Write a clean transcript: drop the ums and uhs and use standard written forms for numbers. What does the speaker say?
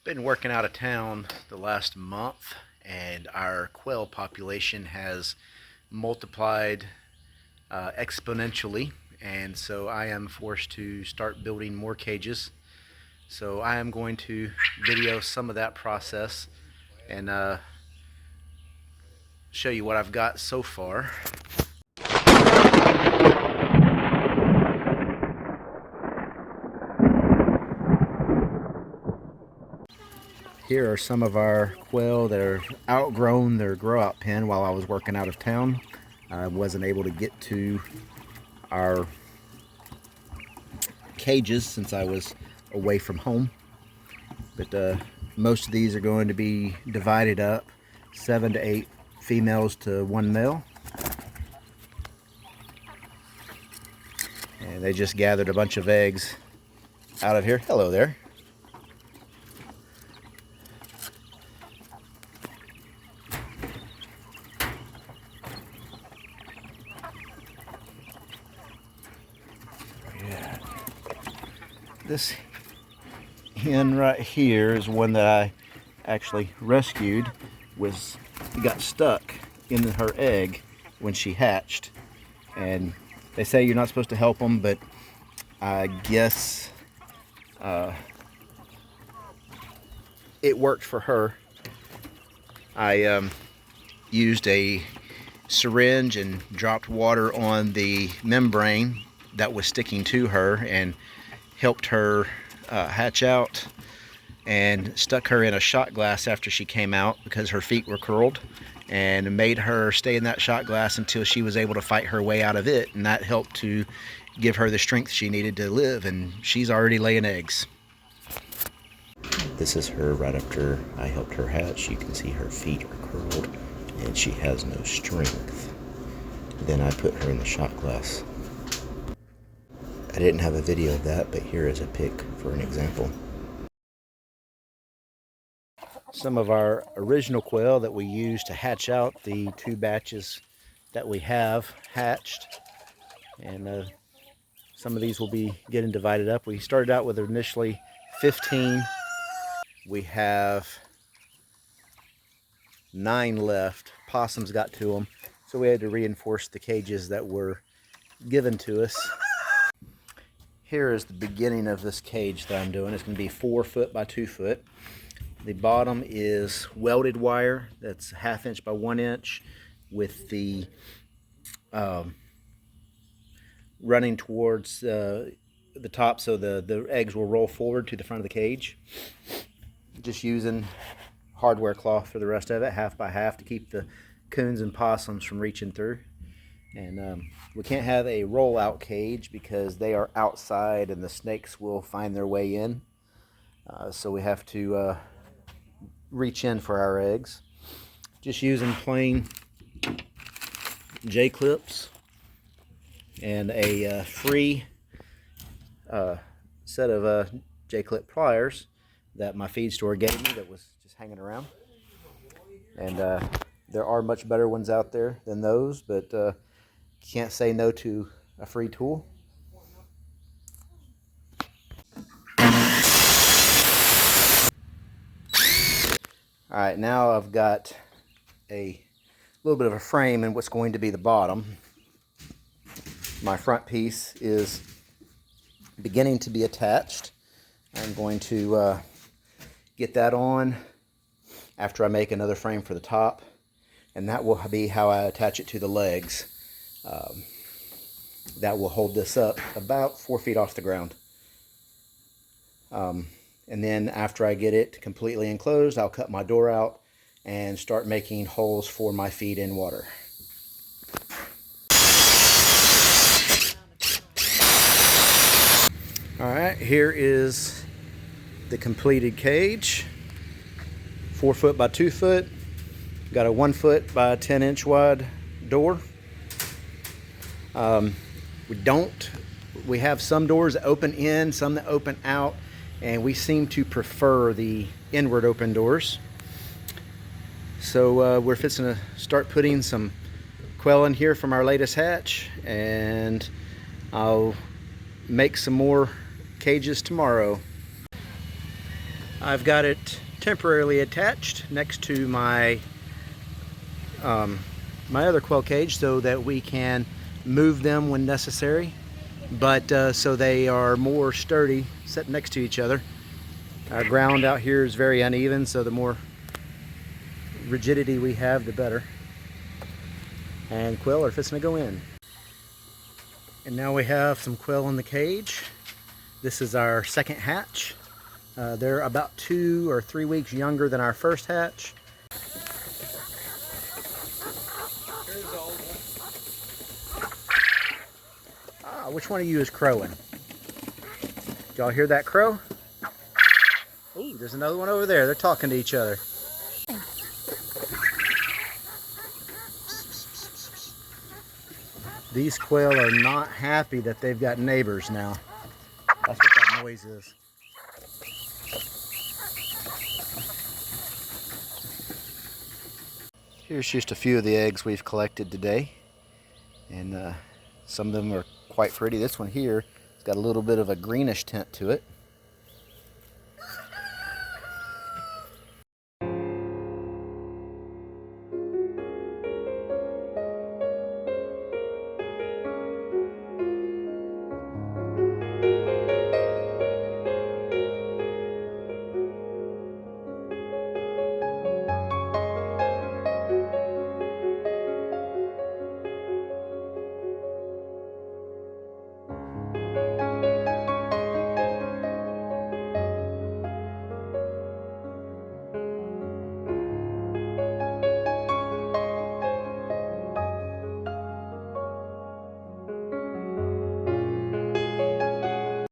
Been working out of town the last month, and our quail population has multiplied exponentially, and so I am forced to start building more cages. So I am going to video some of that process and show you what I've got so far. Here are some of our quail that are outgrown their grow out pen while I was working out of town. I wasn't able to get to our cages since I was away from home. But most of these are going to be divided up, 7 to 8 females to 1 male. And they just gathered a bunch of eggs out of here. Hello there. This hen right here is one that I actually rescued. Got stuck in her egg when she hatched, and they say you're not supposed to help them, but I guess it worked for her. I used a syringe and dropped water on the membrane that was sticking to her and helped her hatch out, and stuck her in a shot glass after she came out because her feet were curled, and made her stay in that shot glass until she was able to fight her way out of it, and that helped to give her the strength she needed to live, and she's already laying eggs. This is her right after I helped her hatch. You can see her feet are curled and she has no strength. Then I put her in the shot glass. I didn't have a video of that, but here is a pic for an example. Some of our original quail that we used to hatch out the 2 batches that we have hatched, and some of these will be getting divided up. We started out with initially 15. We have 9 left. Possums got to them, so we had to reinforce the cages that were given to us. Here is the beginning of this cage that I'm doing. It's going to be 4 foot by 2 foot. The bottom is welded wire that's 1/2 inch by 1 inch with the running towards the top, so the eggs will roll forward to the front of the cage. Just using hardware cloth for the rest of it, 1/2 by 1/2, to keep the coons and possums from reaching through. And we can't have a roll-out cage because they are outside and the snakes will find their way in. So we have to reach in for our eggs. Just using plain J-clips and a free set of J-clip pliers that my feed store gave me that was just hanging around. And there are much better ones out there than those, but can't say no to a free tool. Alright, now I've got a little bit of a frame in what's going to be the bottom. My front piece is beginning to be attached. I'm going to get that on after I make another frame for the top, and that will be how I attach it to the legs. That will hold this up about 4 feet off the ground. And then after I get it completely enclosed, I'll cut my door out and start making holes for my feed in water. Alright, here is the completed cage. 4 foot by 2 foot. Got a 1 foot by 10 inch wide door. We have some doors that open in, some that open out, and we seem to prefer the inward open doors. So we're fixing to start putting some quail in here from our latest hatch, and I'll make some more cages tomorrow. I've got it temporarily attached next to my my other quail cage so that we can move them when necessary, but so they are more sturdy set next to each other. Our ground out here is very uneven, so the more rigidity we have, the better. And quail are fixing to go in. And now we have some quail in the cage. This is our second hatch. They're about 2 or 3 weeks younger than our first hatch. Which one of you is crowing? Did y'all hear that crow? Oh, there's another one over there. They're talking to each other. These quail are not happy that they've got neighbors now. That's what that noise is. Here's just a few of the eggs we've collected today. And some of them are quite pretty. This one here has got a little bit of a greenish tint to it.